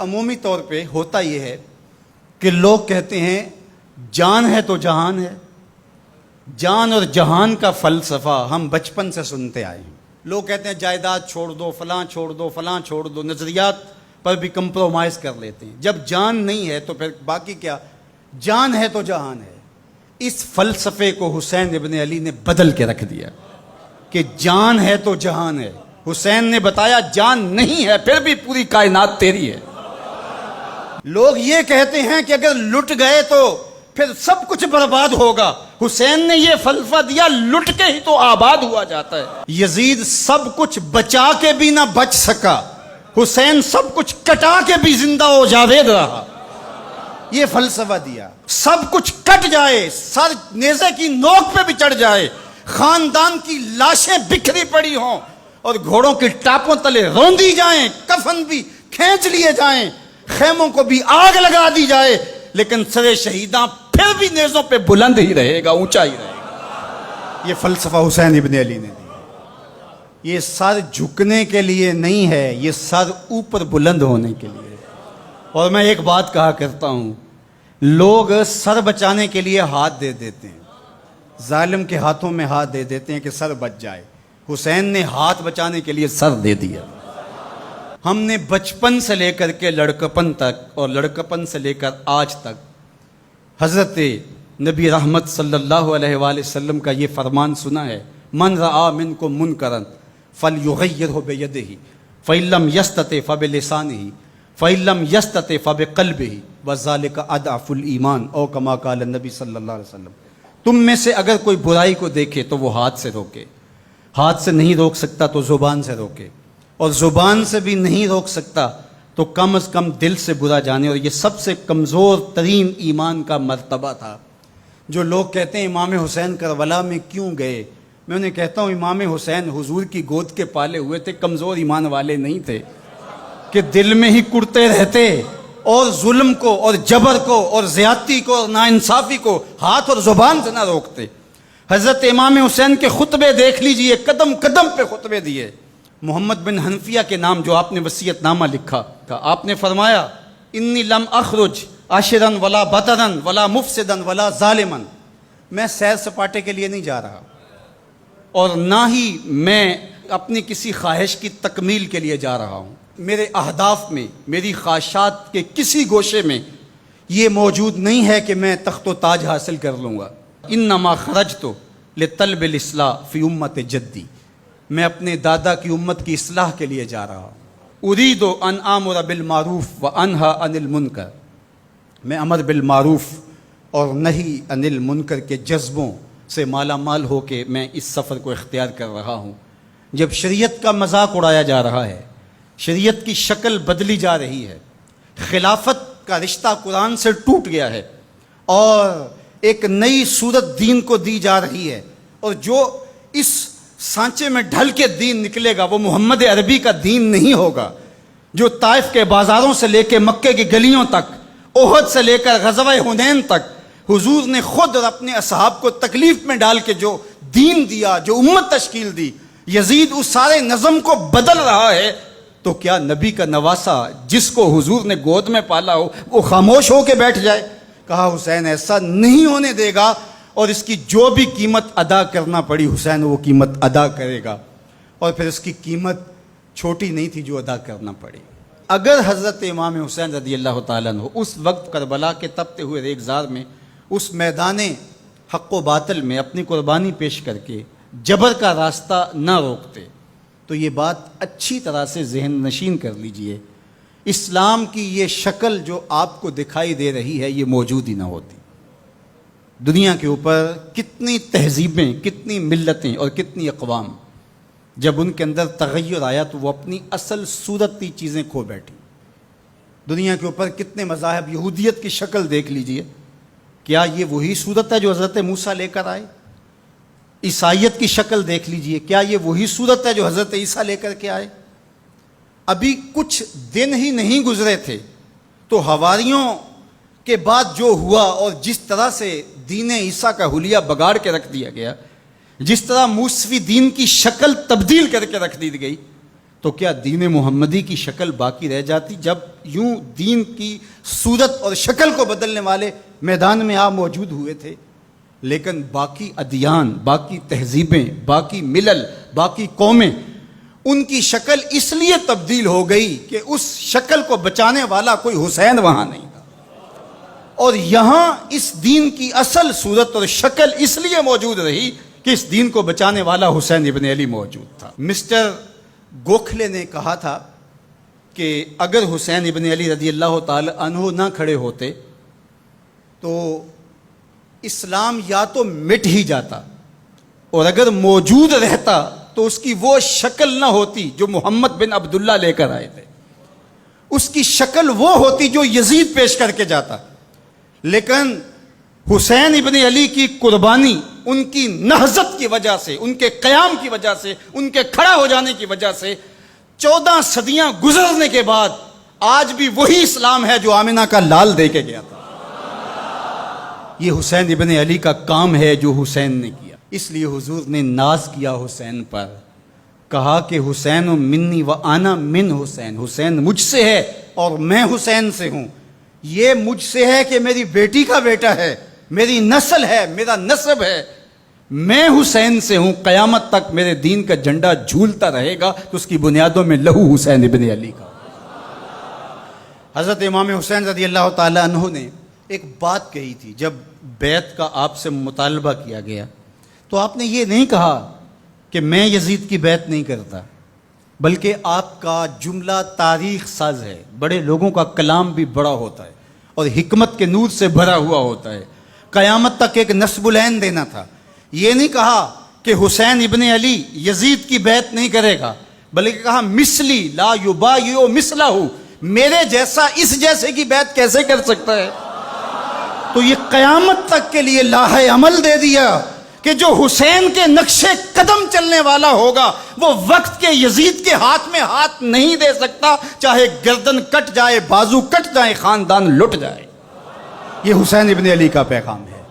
عمومی طور پہ ہوتا یہ ہے کہ لوگ کہتے ہیں جان ہے تو جہان ہے. جان اور جہان کا فلسفہ ہم بچپن سے سنتے آئے ہیں. لوگ کہتے ہیں جائیداد چھوڑ دو، فلاں چھوڑ دو، فلاں چھوڑ دو، نظریات پر بھی کمپرومائز کر لیتے ہیں. جب جان نہیں ہے تو پھر باقی کیا؟ جان ہے تو جہان ہے. اس فلسفے کو حسین ابن علی نے بدل کے رکھ دیا کہ جان ہے تو جہان ہے. حسین نے بتایا جان نہیں ہے پھر بھی پوری کائنات تیری ہے. لوگ یہ کہتے ہیں کہ اگر لٹ گئے تو پھر سب کچھ برباد ہوگا. حسین نے یہ فلسفہ دیا لٹ کے ہی تو آباد ہوا جاتا ہے. یزید سب کچھ بچا کے بھی نہ بچ سکا، حسین سب کچھ کٹا کے بھی زندہ و جاوید رہا. یہ فلسفہ دیا سب کچھ کٹ جائے، سر نیزے کی نوک پہ بھی چڑھ جائے، خاندان کی لاشیں بکھری پڑی ہوں اور گھوڑوں کی ٹاپوں تلے روندی جائیں، کفن بھی کھینچ لیے جائیں، خیموں کو بھی آگ لگا دی جائے، لیکن سر شہیداں پھر بھی نیزوں پہ بلند ہی رہے گا، اونچا ہی رہے گا. یہ فلسفہ حسین ابن علی نے دیا. یہ سر جھکنے کے لیے نہیں ہے، یہ سر اوپر بلند ہونے کے لیے. اور میں ایک بات کہا کرتا ہوں، لوگ سر بچانے کے لیے ہاتھ دے دیتے ہیں، ظالم کے ہاتھوں میں ہاتھ دے دیتے ہیں کہ سر بچ جائے. حسین نے ہاتھ بچانے کے لیے سر دے دیا. ہم نے بچپن سے لے کر کے لڑکپن تک اور لڑکپن سے لے کر آج تک حضرت نبی رحمت صلی اللہ علیہ وآلہ وسلم کا یہ فرمان سنا ہے، من رآ منکم منکرا فلیغیرہ بیدہ فإن لم یستطع فبلسانہ فإن لم یستطع فبقلبہ وذلک اضعف الایمان او کما قال النبی صلی اللہ علیہ وسلم. تم میں سے اگر کوئی برائی کو دیکھے تو وہ ہاتھ سے روکے، ہاتھ سے نہیں روک سکتا تو زبان سے روکے، اور زبان سے بھی نہیں روک سکتا تو کم از کم دل سے برا جانے. اور یہ سب سے کمزور ترین ایمان کا مرتبہ تھا. جو لوگ کہتے ہیں امام حسین کربلا میں کیوں گئے، میں انہیں کہتا ہوں امام حسین حضور کی گود کے پالے ہوئے تھے، کمزور ایمان والے نہیں تھے کہ دل میں ہی کڑتے رہتے اور ظلم کو اور جبر کو اور زیادتی کو اور ناانصافی کو ہاتھ اور زبان سے نہ روکتے. حضرت امام حسین کے خطبے دیکھ لیجئے، قدم قدم پہ خطبے دیے. محمد بن حنفیہ کے نام جو آپ نے وصیت نامہ لکھا تھا، آپ نے فرمایا انی لم اخرج عاشرا ولا بطرا ولا مفسدا ولا ظالما. میں سیر سپاٹے کے لیے نہیں جا رہا اور نہ ہی میں اپنی کسی خواہش کی تکمیل کے لیے جا رہا ہوں. میرے اہداف میں، میری خواہشات کے کسی گوشے میں یہ موجود نہیں ہے کہ میں تخت و تاج حاصل کر لوں گا. انما خرجت لطلب الاصلاح فی امت جدی. میں اپنے دادا کی امت کی اصلاح کے لیے جا رہا ہوں. اريد ان آمر بالمعروف وانہی عن المنکر. میں امر بالمعروف اور نہی عن المنکر کے جذبوں سے مالا مال ہو کے میں اس سفر کو اختیار کر رہا ہوں. جب شریعت کا مذاق اڑایا جا رہا ہے، شریعت کی شکل بدلی جا رہی ہے، خلافت کا رشتہ قرآن سے ٹوٹ گیا ہے اور ایک نئی صورت دین کو دی جا رہی ہے، اور جو اس سانچے میں ڈھل کے دین نکلے گا وہ محمد عربی کا دین نہیں ہوگا، جو طائف کے بازاروں سے لے کے مکے کی گلیوں تک، احد سے لے کر غزوہ حنین تک حضور نے خود اور اپنے اصحاب کو تکلیف میں ڈال کے جو دین دیا، جو امت تشکیل دی. یزید اس سارے نظم کو بدل رہا ہے، تو کیا نبی کا نواسا جس کو حضور نے گود میں پالا ہو وہ خاموش ہو کے بیٹھ جائے؟ کہا حسین ایسا نہیں ہونے دے گا، اور اس کی جو بھی قیمت ادا کرنا پڑی حسین وہ قیمت ادا کرے گا. اور پھر اس کی قیمت چھوٹی نہیں تھی جو ادا کرنا پڑی. اگر حضرت امام حسین رضی اللہ تعالیٰ عنہ اس وقت کربلا کے تپتے ہوئے ریگزار میں اس میدان حق و باطل میں اپنی قربانی پیش کر کے جبر کا راستہ نہ روکتے تو یہ بات اچھی طرح سے ذہن نشین کر لیجئے، اسلام کی یہ شکل جو آپ کو دکھائی دے رہی ہے یہ موجود ہی نہ ہوتی. دنیا کے اوپر کتنی تہذیبیں، کتنی ملتیں اور کتنی اقوام، جب ان کے اندر تغیر آیا تو وہ اپنی اصل صورتی چیزیں کھو بیٹھی. دنیا کے اوپر کتنے مذاہب، یہودیت کی شکل دیکھ لیجئے، کیا یہ وہی صورت ہے جو حضرت موسیٰ لے کر آئے؟ عیسائیت کی شکل دیکھ لیجئے، کیا یہ وہی صورت ہے جو حضرت عیسیٰ لے کر کے آئے؟ ابھی کچھ دن ہی نہیں گزرے تھے تو حواریوں کے بعد جو ہوا اور جس طرح سے دین عیسیٰ کا حلیہ بگاڑ کے رکھ دیا گیا، جس طرح موسوی دین کی شکل تبدیل کر کے رکھ دی گئی، تو کیا دین محمدی کی شکل باقی رہ جاتی؟ جب یوں دین کی صورت اور شکل کو بدلنے والے میدان میں آپ موجود ہوئے تھے، لیکن باقی ادیان، باقی تہذیبیں، باقی ملل، باقی قومیں، ان کی شکل اس لیے تبدیل ہو گئی کہ اس شکل کو بچانے والا کوئی حسین وہاں نہیں تھا، اور یہاں اس دین کی اصل صورت اور شکل اس لیے موجود رہی کہ اس دین کو بچانے والا حسین ابن علی موجود تھا۔ مسٹر گوکھلے نے کہا تھا کہ اگر حسین ابن علی رضی اللہ تعالی عنہ نہ کھڑے ہوتے تو اسلام یا تو مٹ ہی جاتا، اور اگر موجود رہتا تو اس کی وہ شکل نہ ہوتی جو محمد بن عبداللہ لے کر آئے تھے، اس کی شکل وہ ہوتی جو یزید پیش کر کے جاتا۔ لیکن حسین ابن علی کی قربانی، ان کی نہضت کی وجہ سے، ان کے قیام کی وجہ سے، ان کے کھڑا ہو جانے کی وجہ سے 14 صدیاں گزرنے کے بعد آج بھی وہی اسلام ہے جو آمنہ کا لال دے کے گیا تھا۔ یہ حسین ابن علی کا کام ہے جو حسین نے کیا۔ اس لیے حضور نے ناز کیا حسین پر، کہا کہ حسین منی و انا من حسین، حسین مجھ سے ہے اور میں حسین سے ہوں۔ یہ مجھ سے ہے کہ میری بیٹی کا بیٹا ہے، میری نسل ہے، میرا نسب ہے، میں حسین سے ہوں، قیامت تک میرے دین کا جھنڈا جھولتا رہے گا، تو اس کی بنیادوں میں لہو حسین ابن علی کا۔ حضرت امام حسین رضی اللہ تعالی عنہ نے ایک بات کہی تھی جب بیعت کا آپ سے مطالبہ کیا گیا، تو آپ نے یہ نہیں کہا کہ میں یزید کی بیعت نہیں کرتا، بلکہ آپ کا جملہ تاریخ ساز ہے، بڑے لوگوں کا کلام بھی بڑا ہوتا ہے اور حکمت کے نور سے بھرا ہوا ہوتا ہے، قیامت تک ایک نسب العین دینا تھا۔ یہ نہیں کہا کہ حسین ابن علی یزید کی بیعت نہیں کرے گا، بلکہ کہا مثلی لا یبایع مثلہ، میرے جیسا اس جیسے کی بیعت کیسے کر سکتا ہے؟ تو یہ قیامت تک کے لیے لاہ عمل دے دیا کہ جو حسین کے نقشے قدم چلنے والا ہوگا وہ وقت کے یزید کے ہاتھ میں ہاتھ نہیں دے سکتا، چاہے گردن کٹ جائے، بازو کٹ جائے، خاندان لٹ جائے۔ یہ حسین ابن علی کا پیغام ہے۔